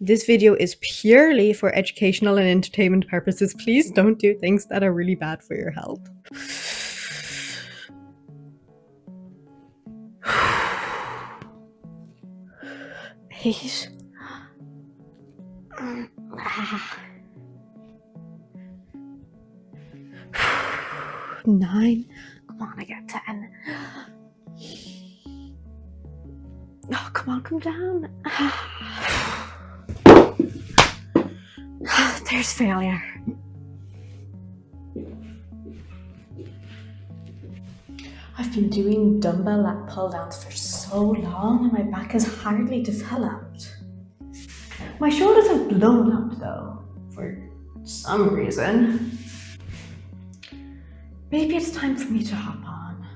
This video is purely for educational and entertainment purposes. Please don't do things that are really bad for your health. 8. 9. Come on, I get 10. Oh, come on, come down. There's failure. I've been doing dumbbell lat pull downs for so long and my back has hardly developed. My shoulders have blown up though, for some reason. Maybe it's time for me to hop on.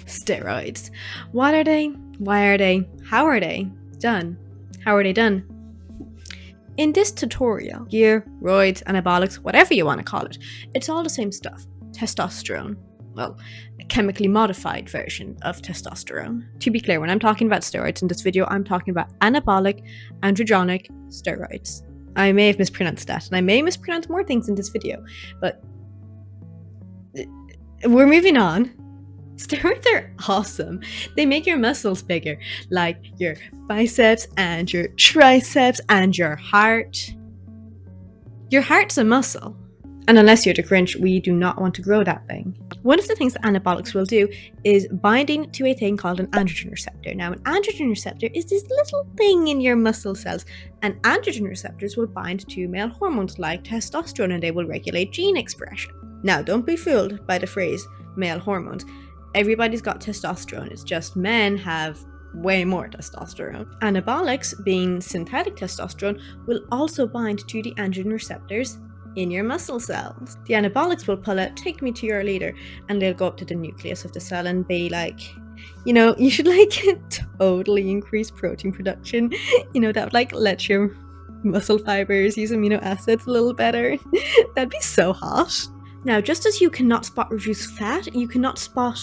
Steroids. What are they? Why are they? How are they done? How are they done? In this tutorial, gear, roids, anabolics, whatever you want to call it, it's all the same stuff. Testosterone. Well, a chemically modified version of testosterone. To be clear, when I'm talking about steroids in this video, I'm talking about anabolic, androgenic steroids. I may have mispronounced that, and I may mispronounce more things in this video, but we're moving on. Steroids are awesome. They make your muscles bigger, like your biceps and your triceps and your heart. Your heart's a muscle. And unless you're the Grinch, we do not want to grow that thing. One of the things that anabolics will do is binding to a thing called an androgen receptor. Now, an androgen receptor is this little thing in your muscle cells, and androgen receptors will bind to male hormones like testosterone, and they will regulate gene expression. Now, don't be fooled by the phrase male hormones. Everybody's got testosterone, it's just men have way more testosterone. Anabolics, being synthetic testosterone, will also bind to the androgen receptors in your muscle cells. The anabolics will pull out, take me to your leader, and they'll go up to the nucleus of the cell and be like, you know, you should like totally increase protein production. You know, that would like let your muscle fibers use amino acids a little better. That'd be so hot. Now, just as you cannot spot reduce fat, you cannot spot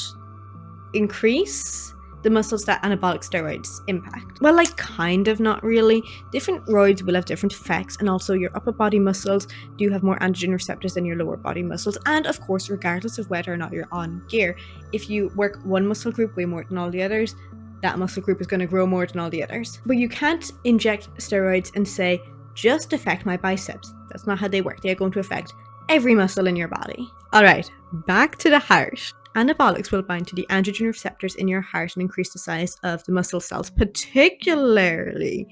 increase the muscles that anabolic steroids impact. Well, like kind of, not really. Different roids will have different effects, and also your upper body muscles do have more androgen receptors than your lower body muscles. And of course, regardless of whether or not you're on gear, if you work one muscle group way more than all the others, that muscle group is going to grow more than all the others. But you can't inject steroids and say, just affect my biceps. That's not how they work. They are going to affect every muscle in your body. Alright, back to the heart. Anabolics will bind to the androgen receptors in your heart and increase the size of the muscle cells, particularly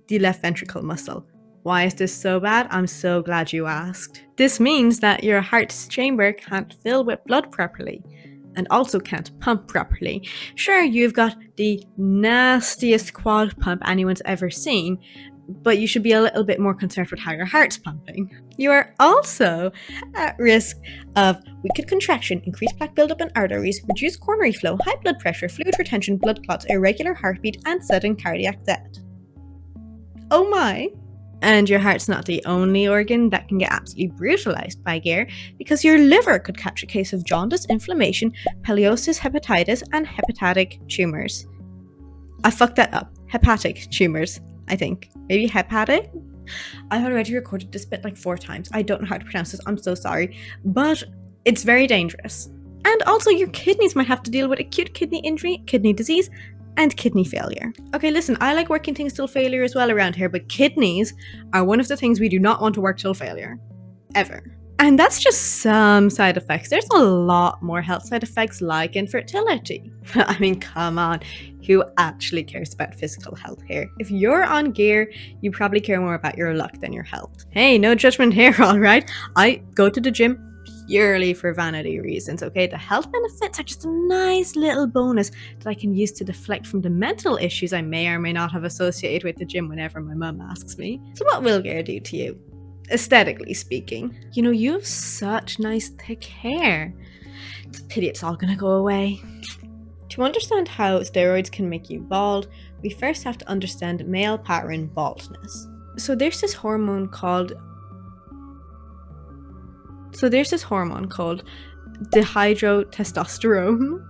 the left ventricle muscle. Why is this so bad? I'm so glad you asked. This means that your heart's chamber can't fill with blood properly, and also can't pump properly. Sure, you've got the nastiest quad pump anyone's ever seen, but you should be a little bit more concerned with how your heart's pumping. You are also at risk of wicked contraction, increased plaque buildup in arteries, reduced coronary flow, high blood pressure, fluid retention, blood clots, irregular heartbeat, and sudden cardiac death. Oh my! And your heart's not the only organ that can get absolutely brutalized by gear, because your liver could catch a case of jaundice, inflammation, peleosis, hepatitis, and hepatic tumors. I fucked that up. Hepatic tumors, I think. Maybe hepatic? I've already recorded this bit like 4 times. I don't know how to pronounce this. I'm so sorry. But it's very dangerous. And also your kidneys might have to deal with acute kidney injury, kidney disease, and kidney failure. Okay, listen, I like working things till failure as well around here, but kidneys are one of the things we do not want to work till failure. Ever. And that's just some side effects. There's a lot more health side effects like infertility. I mean, come on. Who actually cares about physical health here? If you're on gear, you probably care more about your luck than your health. Hey, no judgment here, alright? I go to the gym purely for vanity reasons, okay? The health benefits are just a nice little bonus that I can use to deflect from the mental issues I may or may not have associated with the gym whenever my mum asks me. So what will gear do to you? Aesthetically speaking. You know, you have such nice thick hair. It's a pity it's all gonna go away. To understand how steroids can make you bald, we first have to understand male pattern baldness. So there's this hormone called dihydrotestosterone.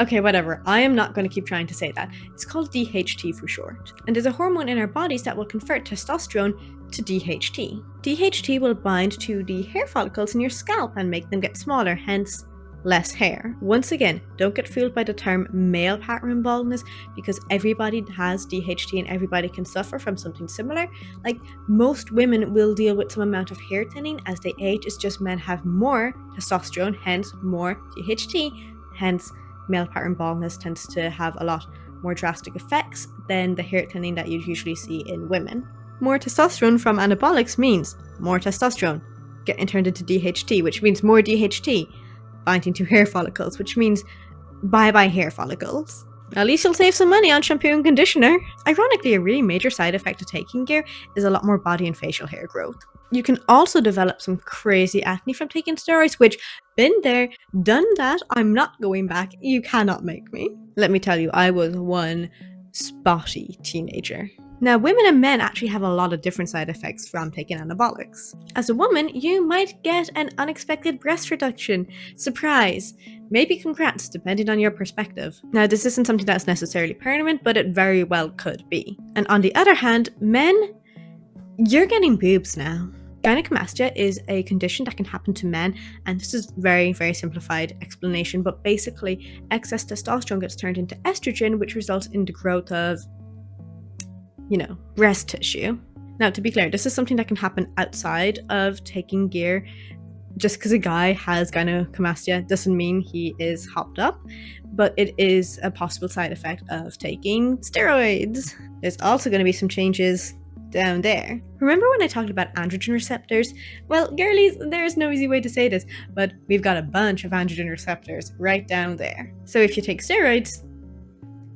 Okay, whatever. I am not going to keep trying to say that. It's called DHT for short. And there's a hormone in our bodies that will convert testosterone to DHT. DHT will bind to the hair follicles in your scalp and make them get smaller, hence less hair. Once again, don't get fooled by the term male pattern baldness, because everybody has DHT and everybody can suffer from something similar. Like, most women will deal with some amount of hair thinning as they age. It's just men have more testosterone, hence more DHT, hence male pattern baldness tends to have a lot more drastic effects than the hair thinning that you usually see in women. More testosterone from anabolics means more testosterone getting turned into DHT, which means more DHT binding to hair follicles, which means bye-bye hair follicles. At least you'll save some money on shampoo and conditioner. Ironically, a really major side effect of taking gear is a lot more body and facial hair growth. You can also develop some crazy acne from taking steroids, which, been there, done that, I'm not going back, you cannot make me. Let me tell you, I was one spotty teenager. Now, women and men actually have a lot of different side effects from taking anabolics. As a woman, you might get an unexpected breast reduction. Surprise! Maybe congrats, depending on your perspective. Now, this isn't something that's necessarily permanent, but it very well could be. And on the other hand, men, you're getting boobs now. Gynecomastia is a condition that can happen to men, and this is very, very simplified explanation, but basically excess testosterone gets turned into estrogen, which results in the growth of breast tissue. Now, to be clear, this is something that can happen outside of taking gear. Just because a guy has gynecomastia doesn't mean he is hopped up, but it is a possible side effect of taking steroids. There's also going to be some changes down there. Remember when I talked about androgen receptors? Well, girlies, there's no easy way to say this, but we've got a bunch of androgen receptors right down there. So if you take steroids,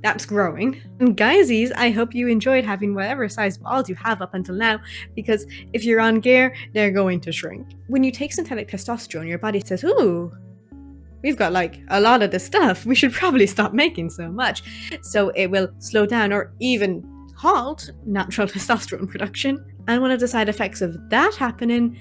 that's growing. And guysies, I hope you enjoyed having whatever size balls you have up until now, because if you're on gear, they're going to shrink. When you take synthetic testosterone, your body says, ooh, we've got like a lot of this stuff, we should probably stop making so much. So it will slow down or even halt natural testosterone production. And one of the side effects of that happening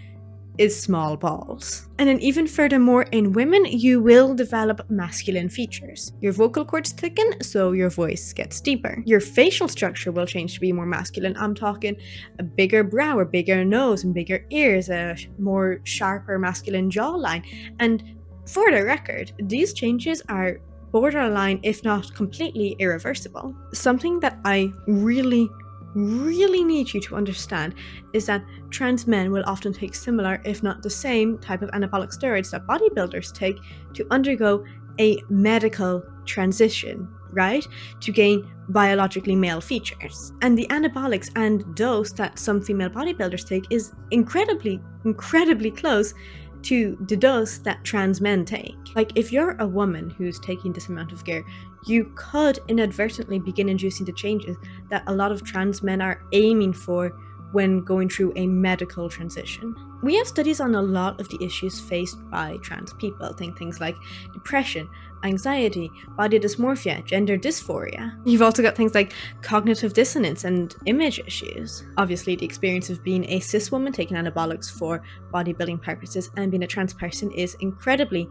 is small balls. And then even furthermore, in women, you will develop masculine features. Your vocal cords thicken, so your voice gets deeper. Your facial structure will change to be more masculine. I'm talking a bigger brow, a bigger nose, and bigger ears, a more sharper masculine jawline. And for the record, these changes are borderline, if not completely irreversible. Something that I really need you to understand is that trans men will often take similar, if not the same, type of anabolic steroids that bodybuilders take to undergo a medical transition, right? To gain biologically male features. And the anabolics and dose that some female bodybuilders take is incredibly close to the dose that trans men take. Like, if you're a woman who's taking this amount of gear, you could inadvertently begin inducing the changes that a lot of trans men are aiming for when going through a medical transition. We have studies on a lot of the issues faced by trans people. Think things like depression, anxiety, body dysmorphia, gender dysphoria. You've also got things like cognitive dissonance and image issues. Obviously, the experience of being a cis woman taking anabolics for bodybuilding purposes and being a trans person is incredibly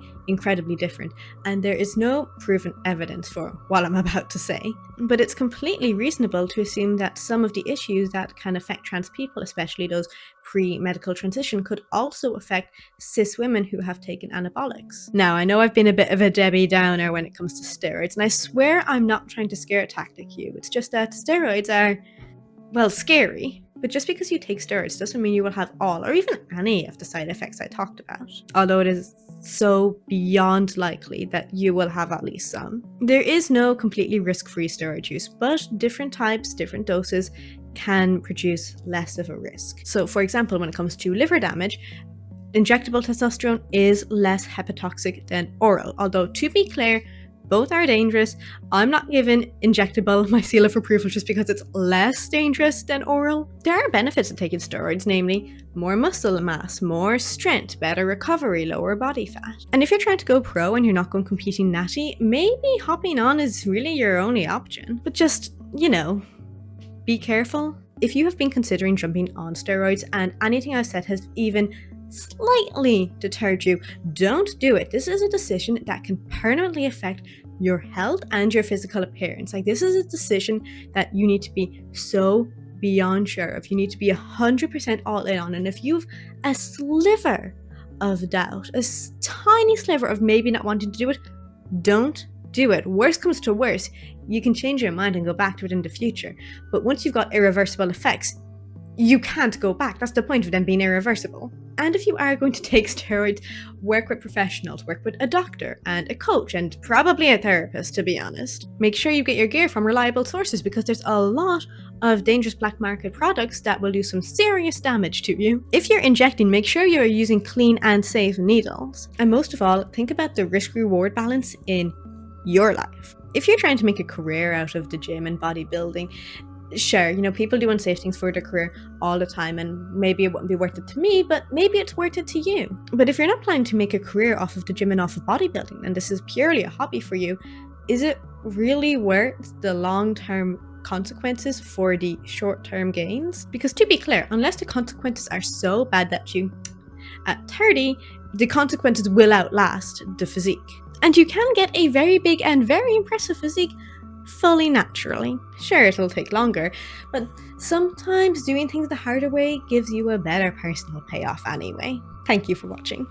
different, and there is no proven evidence for what I'm about to say. But it's completely reasonable to assume that some of the issues that can affect trans people, especially those pre-medical transition, could also affect cis women who have taken anabolics. Now, I know I've been a bit of a Debbie Downer when it comes to steroids, and I swear I'm not trying to scare tactic you. It's just that steroids are, well, scary. But just because you take steroids doesn't mean you will have all or even any of the side effects I talked about. Although it is so beyond likely that you will have at least some. There is no completely risk-free steroid use, but different types, different doses can produce less of a risk. So for example, when it comes to liver damage, injectable testosterone is less hepatotoxic than oral. Although, to be clear, both are dangerous. I'm not giving injectable my seal of approval just because it's less dangerous than oral. There are benefits to taking steroids, namely more muscle mass, more strength, better recovery, lower body fat. And if you're trying to go pro and you're not going competing natty, maybe hopping on is really your only option. But just, be careful. If you have been considering jumping on steroids and anything I've said has even slightly deterred you, don't do it. This is a decision that can permanently affect your health and your physical appearance. Like, this is a decision that you need to be so beyond sure of. You need to be 100% all in on. And if you've a sliver of doubt, tiny sliver of maybe not wanting to do it, don't do it. Worst comes to worst, you can change your mind and go back to it in the future. But once you've got irreversible effects, you can't go back. That's the point of them being irreversible. And if you are going to take steroids, work with professionals, work with a doctor and a coach and probably a therapist, to be honest. Make sure you get your gear from reliable sources, because there's a lot of dangerous black market products that will do some serious damage to you. If you're injecting, make sure you're using clean and safe needles. And most of all, think about the risk-reward balance in your life. If you're trying to make a career out of the gym and bodybuilding, sure, you know, people do unsafe things for their career all the time, and maybe it wouldn't be worth it to me, but maybe it's worth it to you. But if you're not planning to make a career off of the gym and off of bodybuilding, and this is purely a hobby for you, is it really worth the long-term consequences for the short-term gains? Because to be clear, unless the consequences are so bad that you, at 30, the consequences will outlast the physique. And you can get a very big and very impressive physique fully naturally. Sure, it'll take longer, but sometimes doing things the harder way gives you a better personal payoff anyway. Thank you for watching.